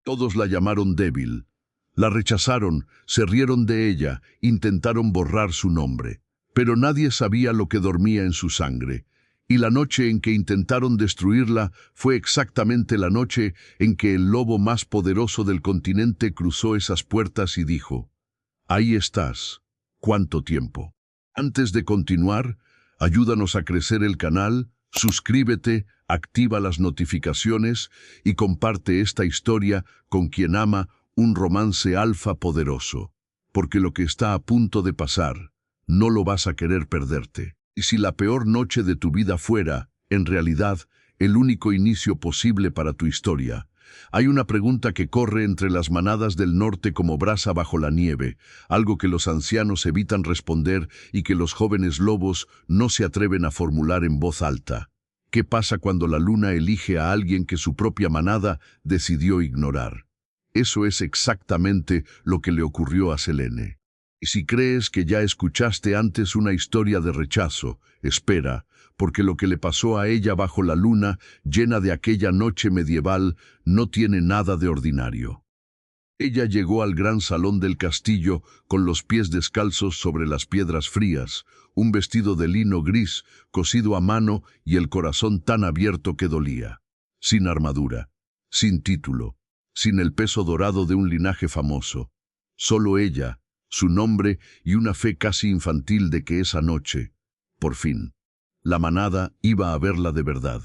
Todos la llamaron débil. La rechazaron, se rieron de ella, intentaron borrar su nombre. Pero nadie sabía lo que dormía en su sangre. Y la noche en que intentaron destruirla fue exactamente la noche en que el lobo más poderoso del continente cruzó esas puertas y dijo: «Ahí estás. ¿Cuánto tiempo?». Antes de continuar, ayúdanos a crecer el canal, suscríbete, activa las notificaciones y comparte esta historia con quien ama un romance alfa poderoso. Porque lo que está a punto de pasar, no lo vas a querer perderte. Y si la peor noche de tu vida fuera, en realidad, el único inicio posible para tu historia, hay una pregunta que corre entre las manadas del norte como brasa bajo la nieve, algo que los ancianos evitan responder y que los jóvenes lobos no se atreven a formular en voz alta. ¿Qué pasa cuando la luna elige a alguien que su propia manada decidió ignorar? Eso es exactamente lo que le ocurrió a Selene. Y si crees que ya escuchaste antes una historia de rechazo, espera, porque lo que le pasó a ella bajo la luna, llena de aquella noche medieval, no tiene nada de ordinario. Ella llegó al gran salón del castillo con los pies descalzos sobre las piedras frías, un vestido de lino gris, cosido a mano y el corazón tan abierto que dolía. Sin armadura, sin título, sin el peso dorado de un linaje famoso. Solo ella, su nombre y una fe casi infantil de que esa noche, por fin, la manada iba a verla de verdad.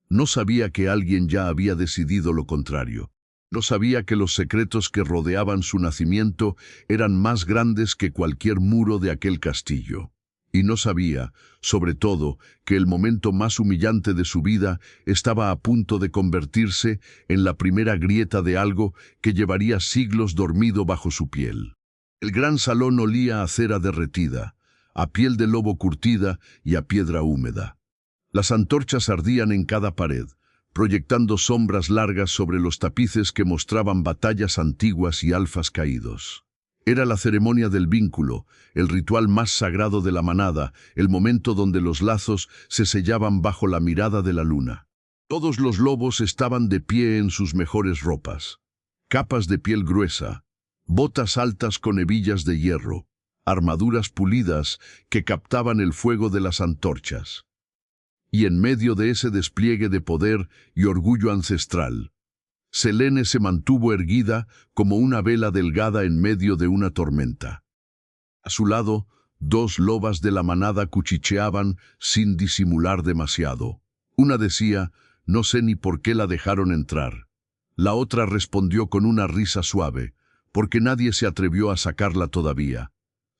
No sabía que alguien ya había decidido lo contrario. No sabía que los secretos que rodeaban su nacimiento eran más grandes que cualquier muro de aquel castillo. Y no sabía, sobre todo, que el momento más humillante de su vida estaba a punto de convertirse en la primera grieta de algo que llevaría siglos dormido bajo su piel. El gran salón olía a cera derretida, a piel de lobo curtida y a piedra húmeda. Las antorchas ardían en cada pared, proyectando sombras largas sobre los tapices que mostraban batallas antiguas y alfas caídos. Era la ceremonia del vínculo, el ritual más sagrado de la manada, el momento donde los lazos se sellaban bajo la mirada de la luna. Todos los lobos estaban de pie en sus mejores ropas, capas de piel gruesa, botas altas con hebillas de hierro, armaduras pulidas que captaban el fuego de las antorchas. Y en medio de ese despliegue de poder y orgullo ancestral, Selene se mantuvo erguida como una vela delgada en medio de una tormenta. A su lado, dos lobas de la manada cuchicheaban sin disimular demasiado. Una decía: «No sé ni por qué la dejaron entrar». La otra respondió con una risa suave: «Porque nadie se atrevió a sacarla todavía».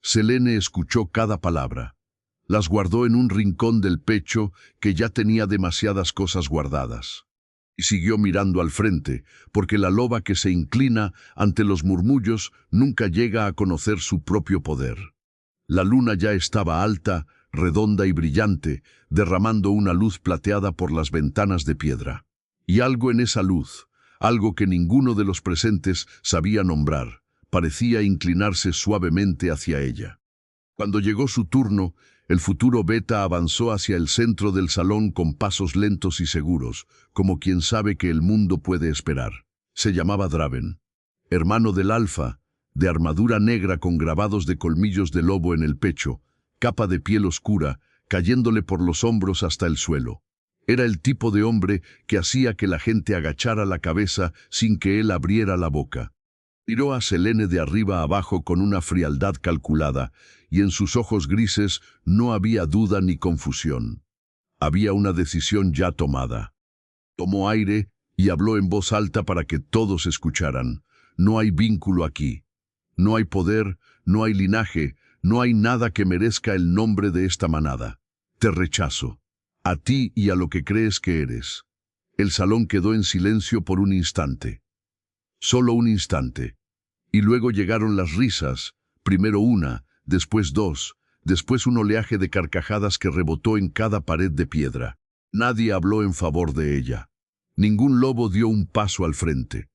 Selene escuchó cada palabra. Las guardó en un rincón del pecho que ya tenía demasiadas cosas guardadas. Y siguió mirando al frente, porque la loba que se inclina ante los murmullos nunca llega a conocer su propio poder. La luna ya estaba alta, redonda y brillante, derramando una luz plateada por las ventanas de piedra. Y algo en esa luz, algo que ninguno de los presentes sabía nombrar, parecía inclinarse suavemente hacia ella. Cuando llegó su turno, el futuro Beta avanzó hacia el centro del salón con pasos lentos y seguros, como quien sabe que el mundo puede esperar. Se llamaba Draven, hermano del Alfa, de armadura negra con grabados de colmillos de lobo en el pecho, capa de piel oscura, cayéndole por los hombros hasta el suelo. Era el tipo de hombre que hacía que la gente agachara la cabeza sin que él abriera la boca. Miró a Selene de arriba abajo con una frialdad calculada, y en sus ojos grises no había duda ni confusión. Había una decisión ya tomada. Tomó aire y habló en voz alta para que todos escucharan. No hay vínculo aquí. No hay poder, no hay linaje, no hay nada que merezca el nombre de esta manada. Te rechazo. A ti y a lo que crees que eres. El salón quedó en silencio por un instante. Solo un instante. Y luego llegaron las risas, primero una, después dos, después un oleaje de carcajadas que rebotó en cada pared de piedra. Nadie habló en favor de ella. Ningún lobo dio un paso al frente.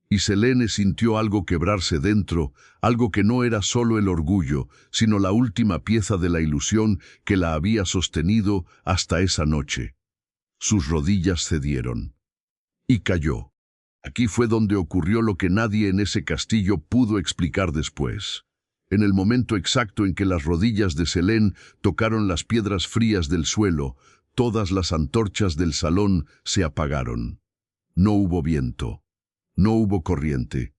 Y Selene sintió algo quebrarse dentro, algo que no era solo el orgullo, sino la última pieza de la ilusión que la había sostenido hasta esa noche. Sus rodillas cedieron. Y cayó. Aquí fue donde ocurrió lo que nadie en ese castillo pudo explicar después. En el momento exacto en que las rodillas de Selene tocaron las piedras frías del suelo, todas las antorchas del salón se apagaron. No hubo viento, no hubo corriente.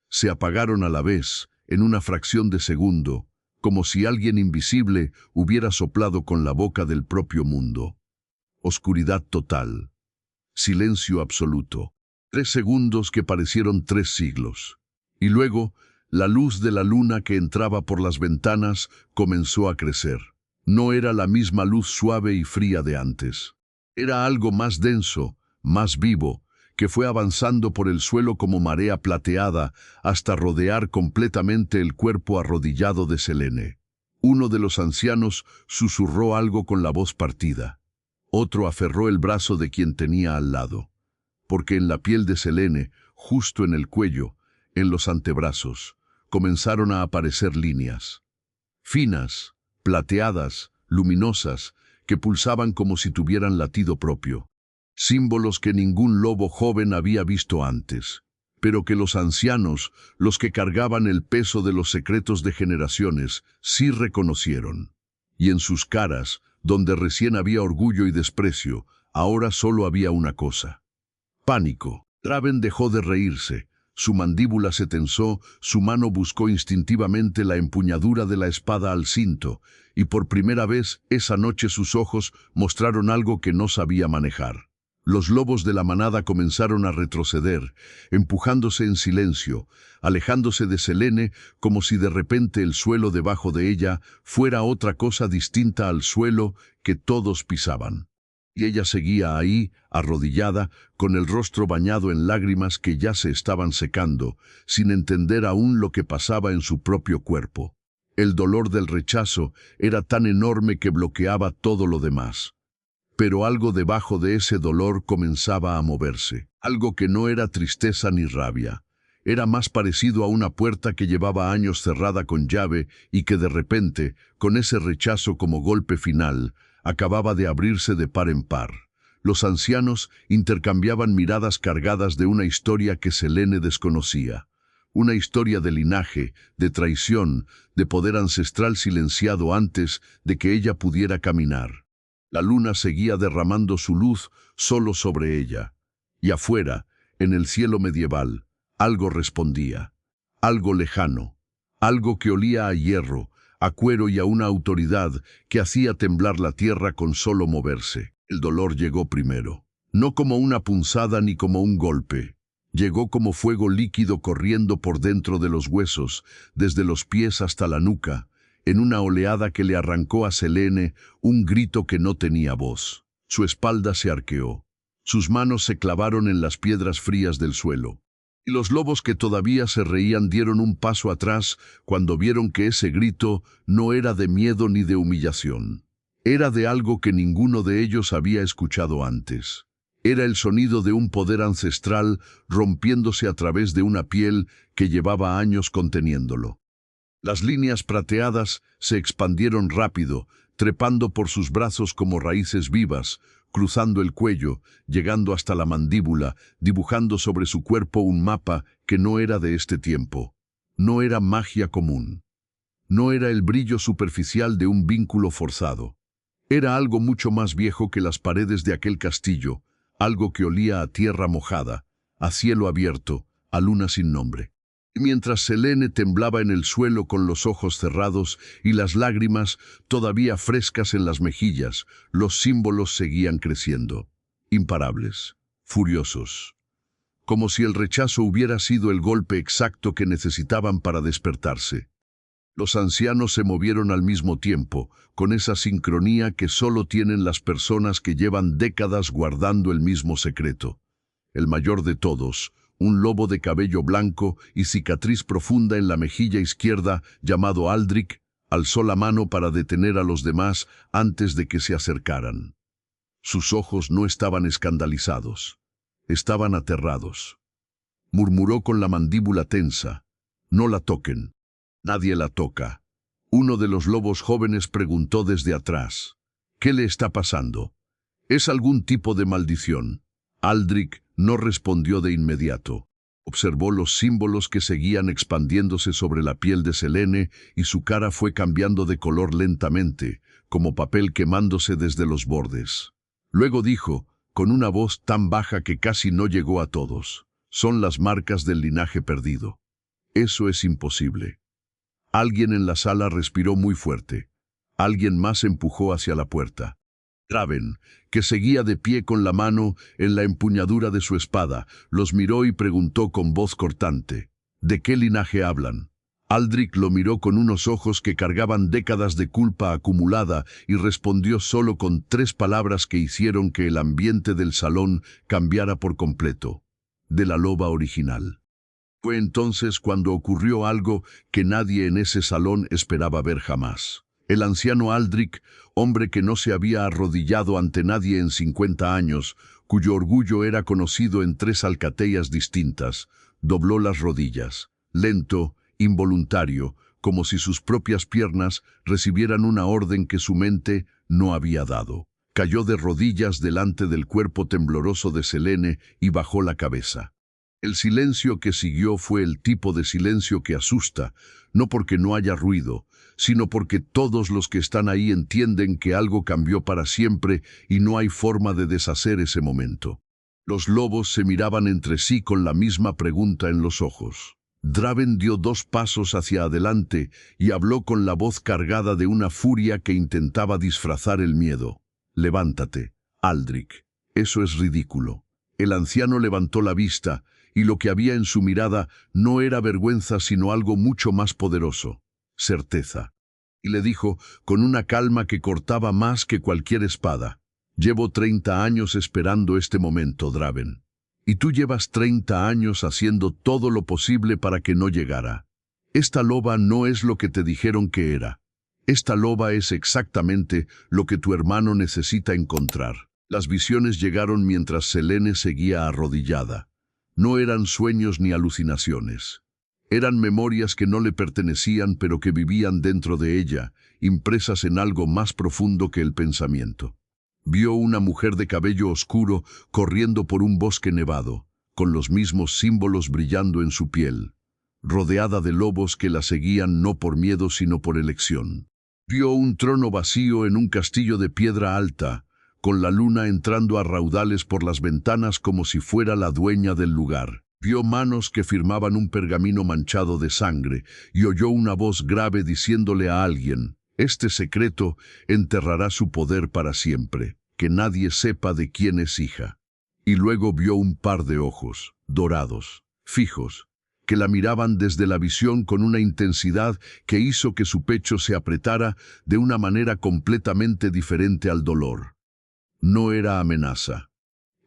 Se apagaron a la vez, en una fracción de segundo, como si alguien invisible hubiera soplado con la boca del propio mundo. Oscuridad total. Silencio absoluto. 3 segundos que parecieron 3 siglos. Y luego, la luz de la luna que entraba por las ventanas comenzó a crecer. No era la misma luz suave y fría de antes. Era algo más denso, más vivo, que fue avanzando por el suelo como marea plateada hasta rodear completamente el cuerpo arrodillado de Selene. Uno de los ancianos susurró algo con la voz partida. Otro aferró el brazo de quien tenía al lado. Porque en la piel de Selene, justo en el cuello, en los antebrazos, comenzaron a aparecer líneas. Finas, plateadas, luminosas, que pulsaban como si tuvieran latido propio. Símbolos que ningún lobo joven había visto antes, pero que los ancianos, los que cargaban el peso de los secretos de generaciones, sí reconocieron. Y en sus caras, donde recién había orgullo y desprecio, ahora solo había una cosa: pánico. Draven dejó de reírse, su mandíbula se tensó, su mano buscó instintivamente la empuñadura de la espada al cinto, y por primera vez esa noche sus ojos mostraron algo que no sabía manejar. Los lobos de la manada comenzaron a retroceder, empujándose en silencio, alejándose de Selene como si de repente el suelo debajo de ella fuera otra cosa distinta al suelo que todos pisaban. Y ella seguía ahí, arrodillada, con el rostro bañado en lágrimas que ya se estaban secando, sin entender aún lo que pasaba en su propio cuerpo. El dolor del rechazo era tan enorme que bloqueaba todo lo demás. Pero algo debajo de ese dolor comenzaba a moverse, algo que no era tristeza ni rabia. Era más parecido a una puerta que llevaba años cerrada con llave y que de repente, con ese rechazo como golpe final, acababa de abrirse de par en par. Los ancianos intercambiaban miradas cargadas de una historia que Selene desconocía. Una historia de linaje, de traición, de poder ancestral silenciado antes de que ella pudiera caminar. La luna seguía derramando su luz solo sobre ella. Y afuera, en el cielo medieval, algo respondía. Algo lejano. Algo que olía a hierro, a cuero y a una autoridad que hacía temblar la tierra con solo moverse. El dolor llegó primero. No como una punzada ni como un golpe. Llegó como fuego líquido corriendo por dentro de los huesos, desde los pies hasta la nuca, en una oleada que le arrancó a Selene un grito que no tenía voz. Su espalda se arqueó. Sus manos se clavaron en las piedras frías del suelo. Y los lobos que todavía se reían dieron un paso atrás cuando vieron que ese grito no era de miedo ni de humillación. Era de algo que ninguno de ellos había escuchado antes. Era el sonido de un poder ancestral rompiéndose a través de una piel que llevaba años conteniéndolo. Las líneas prateadas se expandieron rápido, trepando por sus brazos como raíces vivas, cruzando el cuello, llegando hasta la mandíbula, dibujando sobre su cuerpo un mapa que no era de este tiempo. No era magia común. No era el brillo superficial de un vínculo forzado. Era algo mucho más viejo que las paredes de aquel castillo, algo que olía a tierra mojada, a cielo abierto, a luna sin nombre. Mientras Selene temblaba en el suelo con los ojos cerrados y las lágrimas todavía frescas en las mejillas, los símbolos seguían creciendo, imparables, furiosos, como si el rechazo hubiera sido el golpe exacto que necesitaban para despertarse. Los ancianos se movieron al mismo tiempo, con esa sincronía que solo tienen las personas que llevan décadas guardando el mismo secreto. El mayor de todos, un lobo de cabello blanco y cicatriz profunda en la mejilla izquierda, llamado Aldrich, alzó la mano para detener a los demás antes de que se acercaran. Sus ojos no estaban escandalizados, estaban aterrados. Murmuró con la mandíbula tensa: «No la toquen». «Nadie la toca». Uno de los lobos jóvenes preguntó desde atrás: «¿Qué le está pasando? ¿Es algún tipo de maldición?». Aldrich no respondió de inmediato. Observó los símbolos que seguían expandiéndose sobre la piel de Selene y su cara fue cambiando de color lentamente, como papel quemándose desde los bordes. Luego dijo, con una voz tan baja que casi no llegó a todos, «Son las marcas del linaje perdido. Eso es imposible». Alguien en la sala respiró muy fuerte. Alguien más empujó hacia la puerta. Draven, que seguía de pie con la mano en la empuñadura de su espada, los miró y preguntó con voz cortante, «¿De qué linaje hablan?». Aldrich lo miró con unos ojos que cargaban décadas de culpa acumulada y respondió solo con 3 palabras que hicieron que el ambiente del salón cambiara por completo. «De la loba original». Fue entonces cuando ocurrió algo que nadie en ese salón esperaba ver jamás. El anciano Aldrich, hombre que no se había arrodillado ante nadie en 50 años, cuyo orgullo era conocido en 3 alcateyas distintas, dobló las rodillas, lento, involuntario, como si sus propias piernas recibieran una orden que su mente no había dado. Cayó de rodillas delante del cuerpo tembloroso de Selene y bajó la cabeza. El silencio que siguió fue el tipo de silencio que asusta, no porque no haya ruido, sino porque todos los que están ahí entienden que algo cambió para siempre y no hay forma de deshacer ese momento. Los lobos se miraban entre sí con la misma pregunta en los ojos. Draven dio 2 pasos hacia adelante y habló con la voz cargada de una furia que intentaba disfrazar el miedo. «Levántate, Aldrich. Eso es ridículo». El anciano levantó la vista, y lo que había en su mirada no era vergüenza sino algo mucho más poderoso, certeza. Y le dijo, con una calma que cortaba más que cualquier espada, «Llevo 30 años esperando este momento, Draven. Y tú llevas 30 años haciendo todo lo posible para que no llegara. Esta loba no es lo que te dijeron que era. Esta loba es exactamente lo que tu hermano necesita encontrar». Las visiones llegaron mientras Selene seguía arrodillada. No eran sueños ni alucinaciones. Eran memorias que no le pertenecían pero que vivían dentro de ella, impresas en algo más profundo que el pensamiento. Vio una mujer de cabello oscuro corriendo por un bosque nevado, con los mismos símbolos brillando en su piel, rodeada de lobos que la seguían no por miedo sino por elección. Vio un trono vacío en un castillo de piedra alta, con la luna entrando a raudales por las ventanas como si fuera la dueña del lugar. Vio manos que firmaban un pergamino manchado de sangre y oyó una voz grave diciéndole a alguien, «Este secreto enterrará su poder para siempre, que nadie sepa de quién es hija». Y luego vio un par de ojos, dorados, fijos, que la miraban desde la visión con una intensidad que hizo que su pecho se apretara de una manera completamente diferente al dolor. No era amenaza,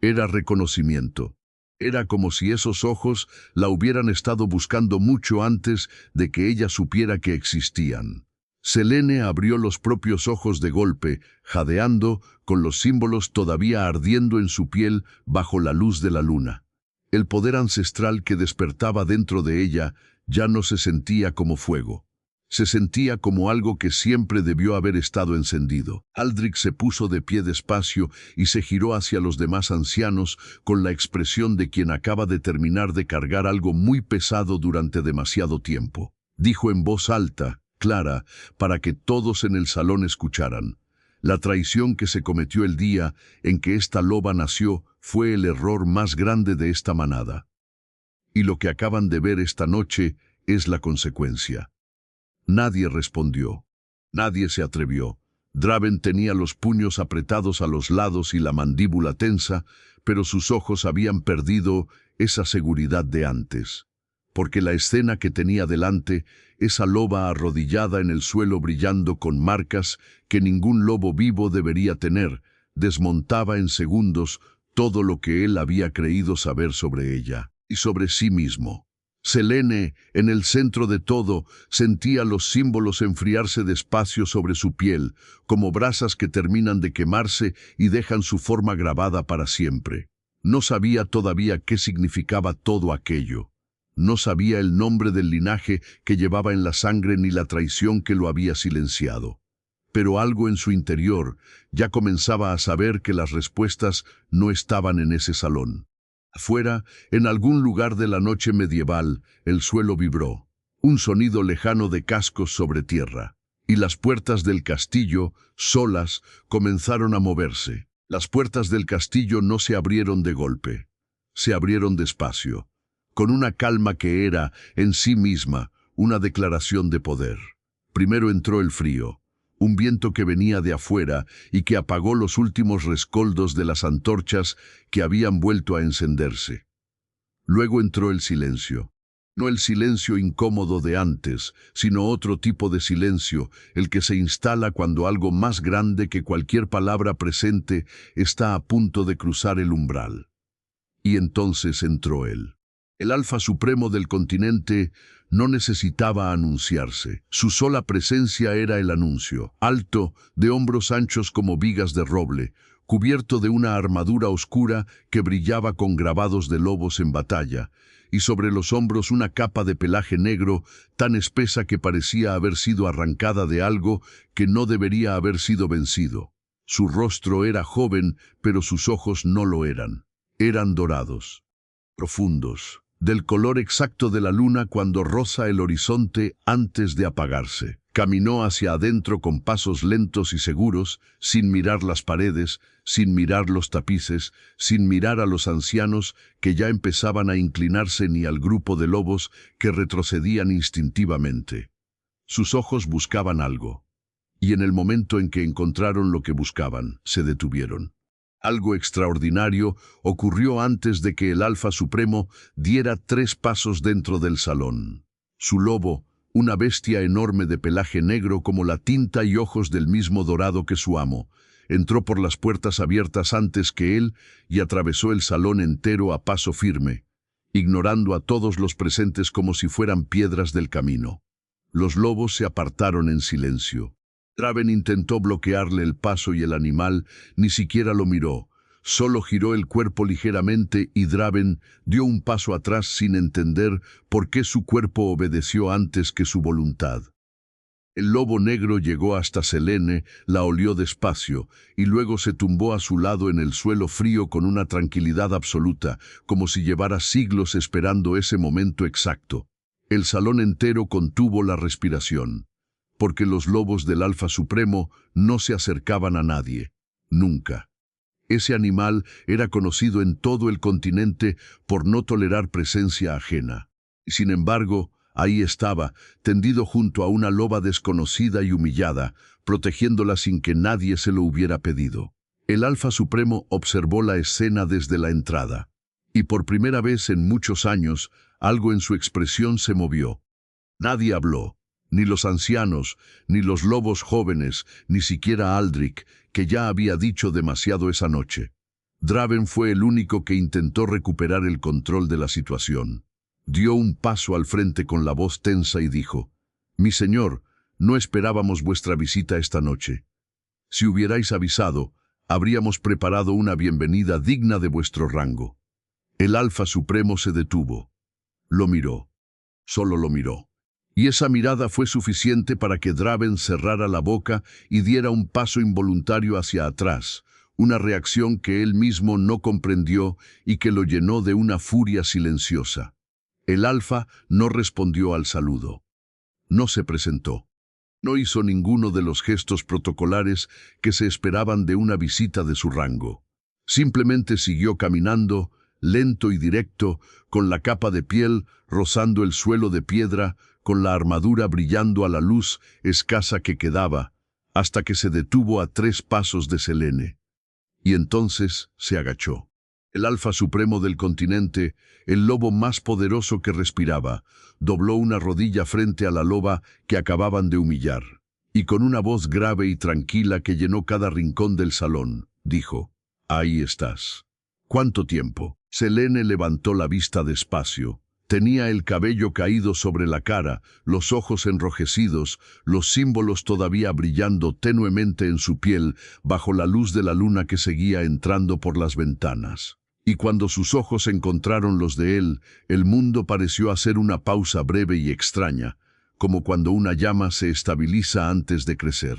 era reconocimiento. Era como si esos ojos la hubieran estado buscando mucho antes de que ella supiera que existían. Selene abrió los propios ojos de golpe, jadeando, con los símbolos todavía ardiendo en su piel bajo la luz de la luna. El poder ancestral que despertaba dentro de ella ya no se sentía como fuego. Se sentía como algo que siempre debió haber estado encendido. Aldrich se puso de pie despacio y se giró hacia los demás ancianos con la expresión de quien acaba de terminar de cargar algo muy pesado durante demasiado tiempo. Dijo en voz alta, clara, para que todos en el salón escucharan: «La traición que se cometió el día en que esta loba nació fue el error más grande de esta manada. Y lo que acaban de ver esta noche es la consecuencia». Nadie respondió. Nadie se atrevió. Draven tenía los puños apretados a los lados y la mandíbula tensa, pero sus ojos habían perdido esa seguridad de antes. Porque la escena que tenía delante, esa loba arrodillada en el suelo brillando con marcas que ningún lobo vivo debería tener, desmontaba en segundos todo lo que él había creído saber sobre ella y sobre sí mismo. Selene, en el centro de todo, sentía los símbolos enfriarse despacio sobre su piel, como brasas que terminan de quemarse y dejan su forma grabada para siempre. No sabía todavía qué significaba todo aquello. No sabía el nombre del linaje que llevaba en la sangre ni la traición que lo había silenciado. Pero algo en su interior ya comenzaba a saber que las respuestas no estaban en ese salón. Afuera, en algún lugar de la noche medieval, el suelo vibró. Un sonido lejano de cascos sobre tierra. Y las puertas del castillo, solas, comenzaron a moverse. Las puertas del castillo no se abrieron de golpe. Se abrieron despacio, con una calma que era, en sí misma, una declaración de poder. Primero entró el frío, un viento que venía de afuera y que apagó los últimos rescoldos de las antorchas que habían vuelto a encenderse. Luego entró el silencio. No el silencio incómodo de antes, sino otro tipo de silencio, el que se instala cuando algo más grande que cualquier palabra presente está a punto de cruzar el umbral. Y entonces entró él. El Alfa Supremo del continente no necesitaba anunciarse. Su sola presencia era el anuncio. Alto, de hombros anchos como vigas de roble, cubierto de una armadura oscura que brillaba con grabados de lobos en batalla, y sobre los hombros una capa de pelaje negro tan espesa que parecía haber sido arrancada de algo que no debería haber sido vencido. Su rostro era joven, pero sus ojos no lo eran. Eran dorados, profundos, del color exacto de la luna cuando roza el horizonte antes de apagarse. Caminó hacia adentro con pasos lentos y seguros, sin mirar las paredes, sin mirar los tapices, sin mirar a los ancianos que ya empezaban a inclinarse ni al grupo de lobos que retrocedían instintivamente. Sus ojos buscaban algo, y en el momento en que encontraron lo que buscaban, se detuvieron. Algo extraordinario ocurrió antes de que el Alfa Supremo diera 3 pasos dentro del salón. Su lobo, una bestia enorme de pelaje negro como la tinta y ojos del mismo dorado que su amo, entró por las puertas abiertas antes que él y atravesó el salón entero a paso firme, ignorando a todos los presentes como si fueran piedras del camino. Los lobos se apartaron en silencio. Draven intentó bloquearle el paso y el animal ni siquiera lo miró. Solo giró el cuerpo ligeramente y Draven dio un paso atrás sin entender por qué su cuerpo obedeció antes que su voluntad. El lobo negro llegó hasta Selene, la olió despacio y luego se tumbó a su lado en el suelo frío con una tranquilidad absoluta, como si llevara siglos esperando ese momento exacto. El salón entero contuvo la respiración, porque los lobos del Alfa Supremo no se acercaban a nadie, nunca. Ese animal era conocido en todo el continente por no tolerar presencia ajena. Sin embargo, ahí estaba, tendido junto a una loba desconocida y humillada, protegiéndola sin que nadie se lo hubiera pedido. El Alfa Supremo observó la escena desde la entrada, y por primera vez en muchos años, algo en su expresión se movió. Nadie habló. Ni los ancianos, ni los lobos jóvenes, ni siquiera Aldrich, que ya había dicho demasiado esa noche. Draven fue el único que intentó recuperar el control de la situación. Dio un paso al frente con la voz tensa y dijo: «Mi señor, no esperábamos vuestra visita esta noche. Si hubierais avisado, habríamos preparado una bienvenida digna de vuestro rango». El Alfa Supremo se detuvo. Lo miró. Solo lo miró. Y esa mirada fue suficiente para que Draven cerrara la boca y diera un paso involuntario hacia atrás, una reacción que él mismo no comprendió y que lo llenó de una furia silenciosa. El Alfa no respondió al saludo. No se presentó. No hizo ninguno de los gestos protocolares que se esperaban de una visita de su rango. Simplemente siguió caminando, lento y directo, con la capa de piel rozando el suelo de piedra, con la armadura brillando a la luz escasa que quedaba, hasta que se detuvo a 3 pasos de Selene. Y entonces se agachó. El Alfa Supremo del continente, el lobo más poderoso que respiraba, dobló una rodilla frente a la loba que acababan de humillar, y con una voz grave y tranquila que llenó cada rincón del salón, dijo: «Ahí estás». «¿Cuánto tiempo?». Selene levantó la vista despacio. Tenía el cabello caído sobre la cara, los ojos enrojecidos, los símbolos todavía brillando tenuemente en su piel bajo la luz de la luna que seguía entrando por las ventanas. Y cuando sus ojos encontraron los de él, el mundo pareció hacer una pausa breve y extraña, como cuando una llama se estabiliza antes de crecer.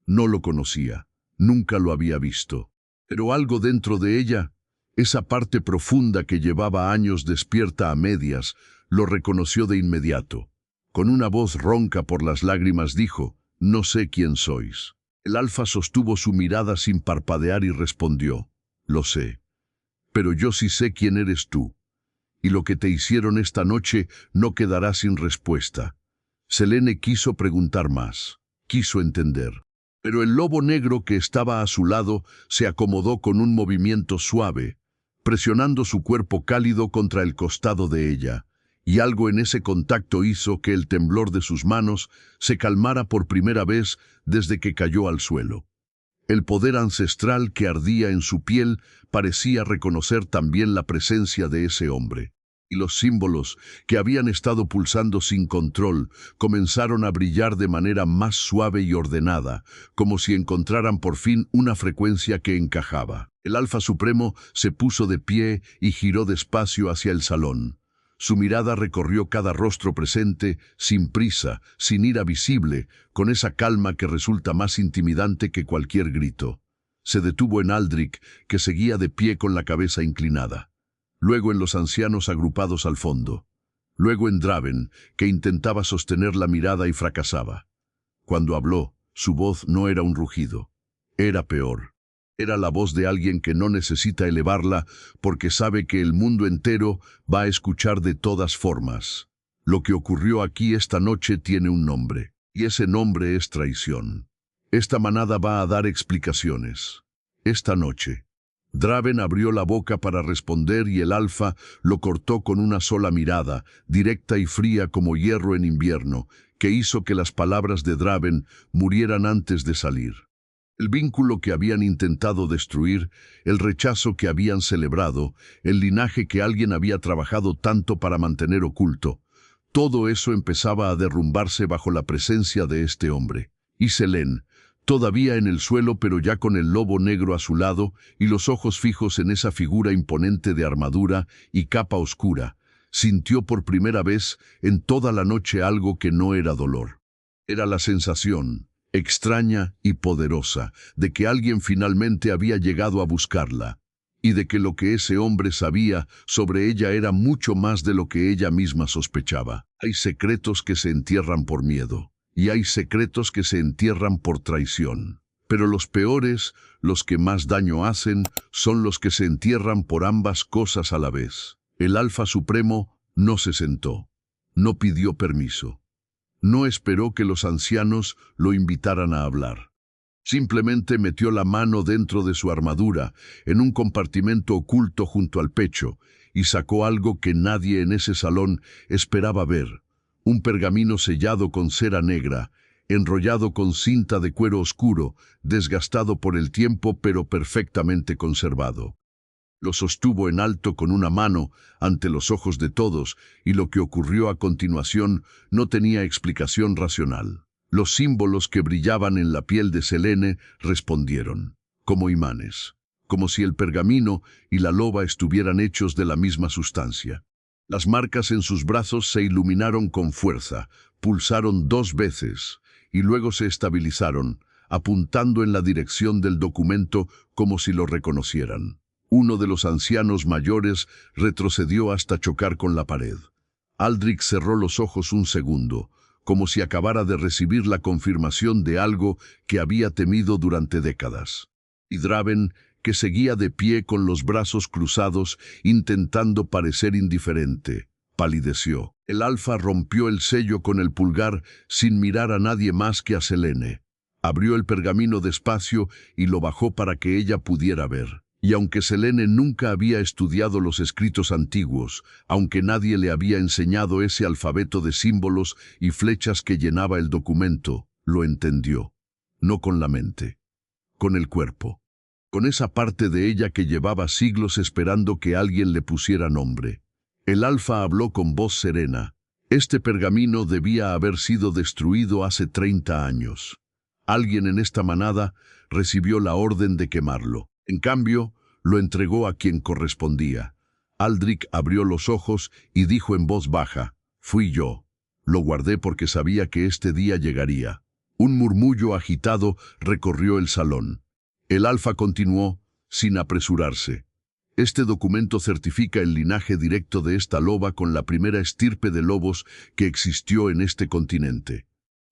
No lo conocía, nunca lo había visto, pero algo dentro de ella, Esa parte profunda que llevaba años despierta a medias, lo reconoció de inmediato. Con una voz ronca por las lágrimas dijo: «No sé quién sois». El alfa sostuvo su mirada sin parpadear y respondió: «Lo sé. Pero yo sí sé quién eres tú. Y lo que te hicieron esta noche no quedará sin respuesta». Selene quiso preguntar más, quiso entender. Pero el lobo negro que estaba a su lado se acomodó con un movimiento suave, presionando su cuerpo cálido contra el costado de ella, y algo en ese contacto hizo que el temblor de sus manos se calmara por primera vez desde que cayó al suelo. El poder ancestral que ardía en su piel parecía reconocer también la presencia de ese hombre. Y los símbolos que habían estado pulsando sin control comenzaron a brillar de manera más suave y ordenada, como si encontraran por fin una frecuencia que encajaba. El Alfa Supremo se puso de pie y giró despacio hacia el salón. Su mirada recorrió cada rostro presente, sin prisa, sin ira visible, con esa calma que resulta más intimidante que cualquier grito. Se detuvo en Aldrich, que seguía de pie con la cabeza inclinada. Luego en los ancianos agrupados al fondo. Luego en Draven, que intentaba sostener la mirada y fracasaba. Cuando habló, su voz no era un rugido. Era peor. Era la voz de alguien que no necesita elevarla porque sabe que el mundo entero va a escuchar de todas formas. Lo que ocurrió aquí esta noche tiene un nombre, y ese nombre es traición. Esta manada va a dar explicaciones. Esta noche. Draven abrió la boca para responder y el Alfa lo cortó con una sola mirada, directa y fría como hierro en invierno, que hizo que las palabras de Draven murieran antes de salir. El vínculo que habían intentado destruir, el rechazo que habían celebrado, el linaje que alguien había trabajado tanto para mantener oculto, todo eso empezaba a derrumbarse bajo la presencia de este hombre. Y Selene, todavía en el suelo pero ya con el lobo negro a su lado y los ojos fijos en esa figura imponente de armadura y capa oscura, sintió por primera vez en toda la noche algo que no era dolor. Era la sensación, extraña y poderosa, de que alguien finalmente había llegado a buscarla, y de que lo que ese hombre sabía sobre ella era mucho más de lo que ella misma sospechaba. Hay secretos que se entierran por miedo. Y hay secretos que se entierran por traición. Pero los peores, los que más daño hacen, son los que se entierran por ambas cosas a la vez. El Alfa Supremo no se sentó. No pidió permiso. No esperó que los ancianos lo invitaran a hablar. Simplemente metió la mano dentro de su armadura, en un compartimento oculto junto al pecho, y sacó algo que nadie en ese salón esperaba ver. Un pergamino sellado con cera negra, enrollado con cinta de cuero oscuro, desgastado por el tiempo pero perfectamente conservado. Lo sostuvo en alto con una mano ante los ojos de todos y lo que ocurrió a continuación no tenía explicación racional. Los símbolos que brillaban en la piel de Selene respondieron, como imanes, como si el pergamino y la loba estuvieran hechos de la misma sustancia. Las marcas en sus brazos se iluminaron con fuerza, pulsaron 2 veces y luego se estabilizaron, apuntando en la dirección del documento como si lo reconocieran. Uno de los ancianos mayores retrocedió hasta chocar con la pared. Aldrich cerró los ojos un segundo, como si acabara de recibir la confirmación de algo que había temido durante décadas. Y Draven, que seguía de pie con los brazos cruzados, intentando parecer indiferente, palideció. El Alfa rompió el sello con el pulgar sin mirar a nadie más que a Selene. Abrió el pergamino despacio y lo bajó para que ella pudiera ver. Y aunque Selene nunca había estudiado los escritos antiguos, aunque nadie le había enseñado ese alfabeto de símbolos y flechas que llenaba el documento, lo entendió. No con la mente, con el cuerpo. Con esa parte de ella que llevaba siglos esperando que alguien le pusiera nombre. El Alfa habló con voz serena. Este pergamino debía haber sido destruido hace 30 años. Alguien en esta manada recibió la orden de quemarlo. En cambio, lo entregó a quien correspondía. Aldrich abrió los ojos y dijo en voz baja, «Fui yo. Lo guardé porque sabía que este día llegaría». Un murmullo agitado recorrió el salón. El Alfa continuó, sin apresurarse. Este documento certifica el linaje directo de esta loba con la primera estirpe de lobos que existió en este continente.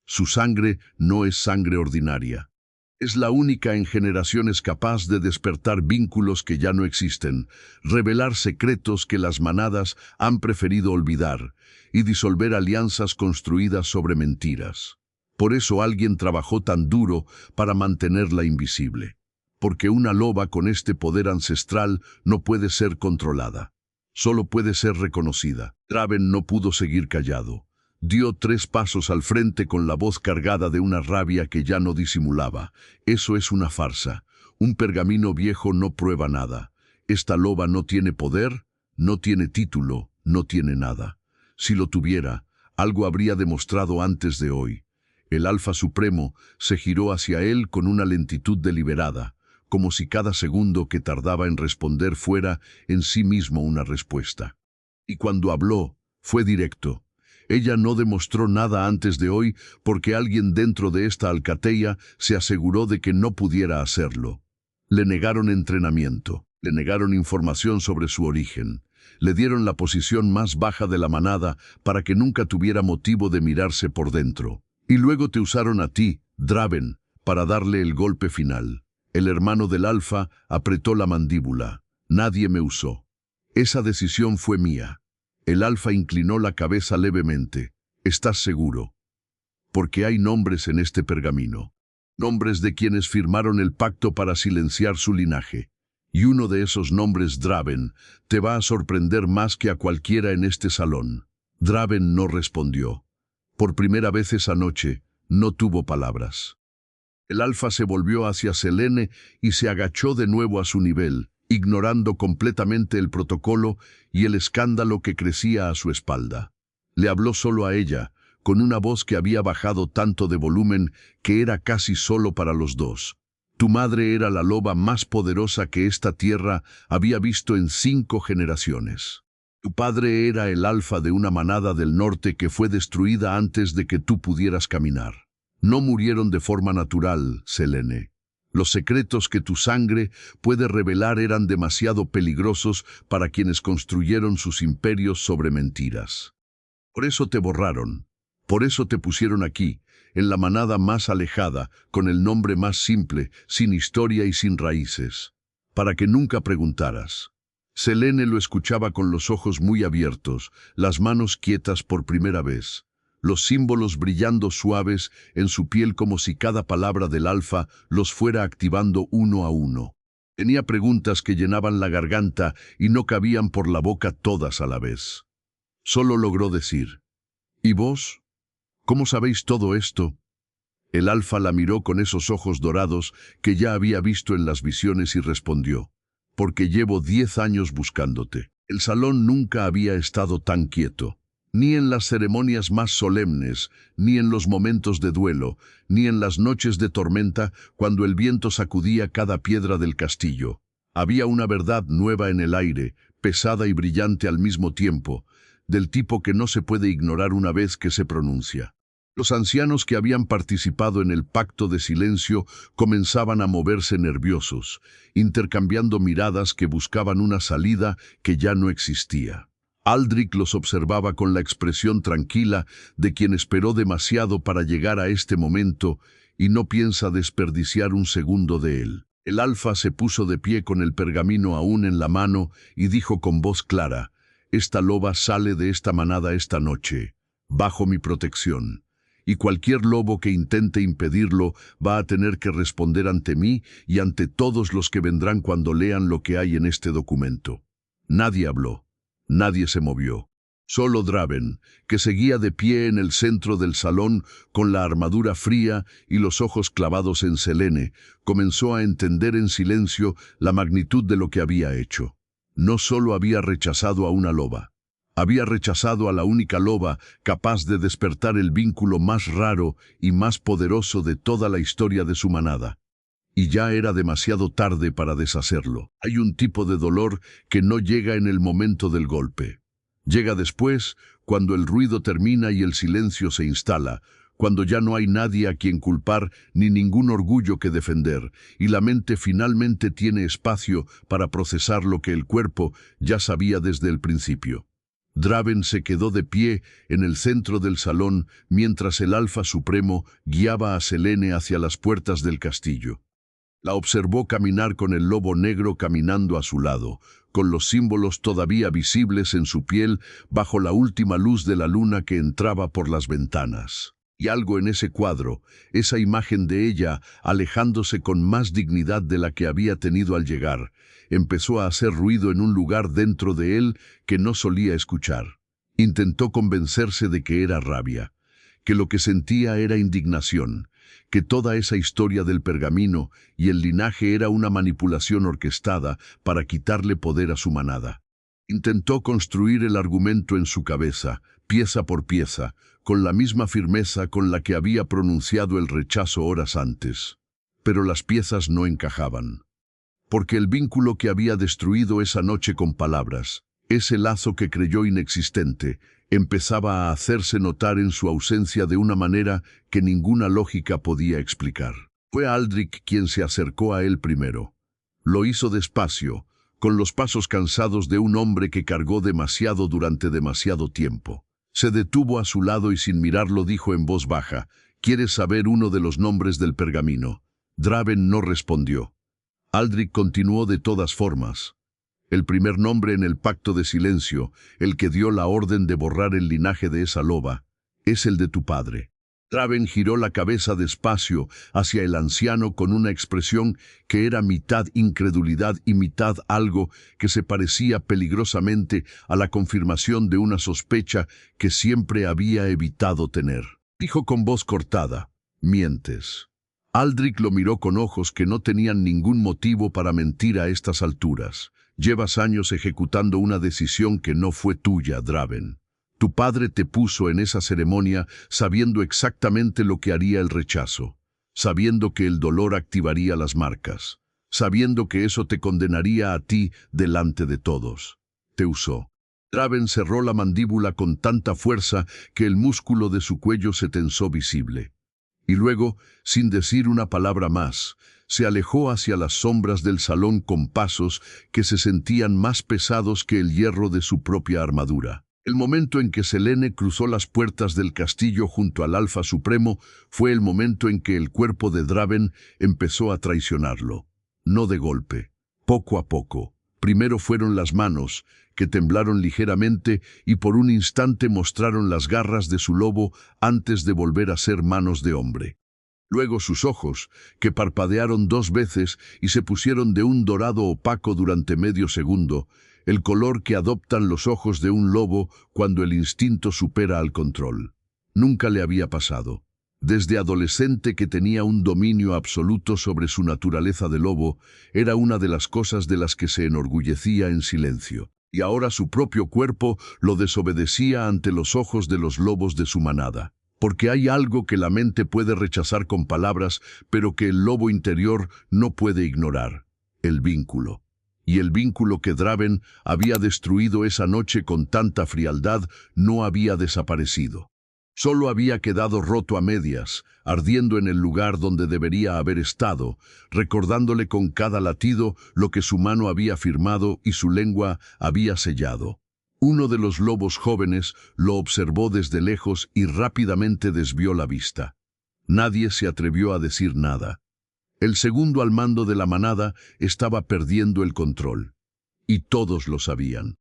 Su sangre no es sangre ordinaria. Es la única en generaciones capaz de despertar vínculos que ya no existen, revelar secretos que las manadas han preferido olvidar y disolver alianzas construidas sobre mentiras. Por eso alguien trabajó tan duro para mantenerla invisible. Porque una loba con este poder ancestral no puede ser controlada. Solo puede ser reconocida. Draven no pudo seguir callado. Dio 3 pasos al frente con la voz cargada de una rabia que ya no disimulaba. Eso es una farsa. Un pergamino viejo no prueba nada. Esta loba no tiene poder, no tiene título, no tiene nada. Si lo tuviera, algo habría demostrado antes de hoy. El Alfa Supremo se giró hacia él con una lentitud deliberada, como si cada segundo que tardaba en responder fuera en sí mismo una respuesta. Y cuando habló, fue directo. Ella no demostró nada antes de hoy porque alguien dentro de esta alcateia se aseguró de que no pudiera hacerlo. Le negaron entrenamiento, le negaron información sobre su origen, le dieron la posición más baja de la manada para que nunca tuviera motivo de mirarse por dentro. Y luego te usaron a ti, Draven, para darle el golpe final. El hermano del Alfa apretó la mandíbula. Nadie me usó. Esa decisión fue mía. El Alfa inclinó la cabeza levemente. ¿Estás seguro? Porque hay nombres en este pergamino. Nombres de quienes firmaron el pacto para silenciar su linaje. Y uno de esos nombres, Draven, te va a sorprender más que a cualquiera en este salón. Draven no respondió. Por primera vez esa noche, no tuvo palabras. El Alfa se volvió hacia Selene y se agachó de nuevo a su nivel, ignorando completamente el protocolo y el escándalo que crecía a su espalda. Le habló solo a ella, con una voz que había bajado tanto de volumen que era casi solo para los dos. Tu madre era la loba más poderosa que esta tierra había visto en 5 generaciones. Tu padre era el Alfa de una manada del norte que fue destruida antes de que tú pudieras caminar. No murieron de forma natural, Selene. Los secretos que tu sangre puede revelar eran demasiado peligrosos para quienes construyeron sus imperios sobre mentiras. Por eso te borraron. Por eso te pusieron aquí, en la manada más alejada, con el nombre más simple, sin historia y sin raíces. Para que nunca preguntaras. Selene lo escuchaba con los ojos muy abiertos, las manos quietas por primera vez. Los símbolos brillando suaves en su piel como si cada palabra del Alfa los fuera activando uno a uno. Tenía preguntas que llenaban la garganta y no cabían por la boca todas a la vez. Solo logró decir, ¿y vos? ¿Cómo sabéis todo esto? El Alfa la miró con esos ojos dorados que ya había visto en las visiones y respondió, porque llevo 10 años buscándote. El salón nunca había estado tan quieto. Ni en las ceremonias más solemnes, ni en los momentos de duelo, ni en las noches de tormenta cuando el viento sacudía cada piedra del castillo. Había una verdad nueva en el aire, pesada y brillante al mismo tiempo, del tipo que no se puede ignorar una vez que se pronuncia. Los ancianos que habían participado en el pacto de silencio comenzaban a moverse nerviosos, intercambiando miradas que buscaban una salida que ya no existía. Aldrich los observaba con la expresión tranquila de quien esperó demasiado para llegar a este momento y no piensa desperdiciar un segundo de él. El Alfa se puso de pie con el pergamino aún en la mano y dijo con voz clara, «Esta loba sale de esta manada esta noche, bajo mi protección, y cualquier lobo que intente impedirlo va a tener que responder ante mí y ante todos los que vendrán cuando lean lo que hay en este documento». Nadie habló. Nadie se movió. Solo Draven, que seguía de pie en el centro del salón con la armadura fría y los ojos clavados en Selene, comenzó a entender en silencio la magnitud de lo que había hecho. No solo había rechazado a una loba, había rechazado a la única loba capaz de despertar el vínculo más raro y más poderoso de toda la historia de su manada. Y ya era demasiado tarde para deshacerlo. Hay un tipo de dolor que no llega en el momento del golpe. Llega después, cuando el ruido termina y el silencio se instala, cuando ya no hay nadie a quien culpar ni ningún orgullo que defender, y la mente finalmente tiene espacio para procesar lo que el cuerpo ya sabía desde el principio. Draven se quedó de pie en el centro del salón mientras el Alfa Supremo guiaba a Selene hacia las puertas del castillo. La observó caminar con el lobo negro caminando a su lado, con los símbolos todavía visibles en su piel bajo la última luz de la luna que entraba por las ventanas. Y algo en ese cuadro, esa imagen de ella alejándose con más dignidad de la que había tenido al llegar, empezó a hacer ruido en un lugar dentro de él que no solía escuchar. Intentó convencerse de que era rabia, que lo que sentía era indignación, que toda esa historia del pergamino y el linaje era una manipulación orquestada para quitarle poder a su manada. Intentó construir el argumento en su cabeza, pieza por pieza, con la misma firmeza con la que había pronunciado el rechazo horas antes. Pero las piezas no encajaban. Porque el vínculo que había destruido esa noche con palabras, ese lazo que creyó inexistente, empezaba a hacerse notar en su ausencia de una manera que ninguna lógica podía explicar. Fue Aldrich quien se acercó a él primero. Lo hizo despacio, con los pasos cansados de un hombre que cargó demasiado durante demasiado tiempo. Se detuvo a su lado y sin mirarlo dijo en voz baja, «¿Quieres saber uno de los nombres del pergamino?» Draven no respondió. Aldrich continuó de todas formas. El primer nombre en el pacto de silencio, el que dio la orden de borrar el linaje de esa loba, es el de tu padre. Draven giró la cabeza despacio hacia el anciano con una expresión que era mitad incredulidad y mitad algo que se parecía peligrosamente a la confirmación de una sospecha que siempre había evitado tener. Dijo con voz cortada, «Mientes». Aldrich lo miró con ojos que no tenían ningún motivo para mentir a estas alturas. Llevas años ejecutando una decisión que no fue tuya, Draven. Tu padre te puso en esa ceremonia sabiendo exactamente lo que haría el rechazo, sabiendo que el dolor activaría las marcas, sabiendo que eso te condenaría a ti delante de todos. Te usó. Draven cerró la mandíbula con tanta fuerza que el músculo de su cuello se tensó visible. Y luego, sin decir una palabra más, se alejó hacia las sombras del salón con pasos que se sentían más pesados que el hierro de su propia armadura. El momento en que Selene cruzó las puertas del castillo junto al Alfa Supremo fue el momento en que el cuerpo de Draven empezó a traicionarlo. No de golpe, poco a poco. Primero fueron las manos, que temblaron ligeramente y por un instante mostraron las garras de su lobo antes de volver a ser manos de hombre. Luego sus ojos, que parpadearon 2 veces y se pusieron de un dorado opaco durante medio segundo, el color que adoptan los ojos de un lobo cuando el instinto supera al control. Nunca le había pasado. Desde adolescente que tenía un dominio absoluto sobre su naturaleza de lobo, era una de las cosas de las que se enorgullecía en silencio. Y ahora su propio cuerpo lo desobedecía ante los ojos de los lobos de su manada. Porque hay algo que la mente puede rechazar con palabras, pero que el lobo interior no puede ignorar: el vínculo. Y el vínculo que Draven había destruido esa noche con tanta frialdad no había desaparecido. Solo había quedado roto a medias, ardiendo en el lugar donde debería haber estado, recordándole con cada latido lo que su mano había firmado y su lengua había sellado. Uno de los lobos jóvenes lo observó desde lejos y rápidamente desvió la vista. Nadie se atrevió a decir nada. El segundo al mando de la manada estaba perdiendo el control. Y todos lo sabían.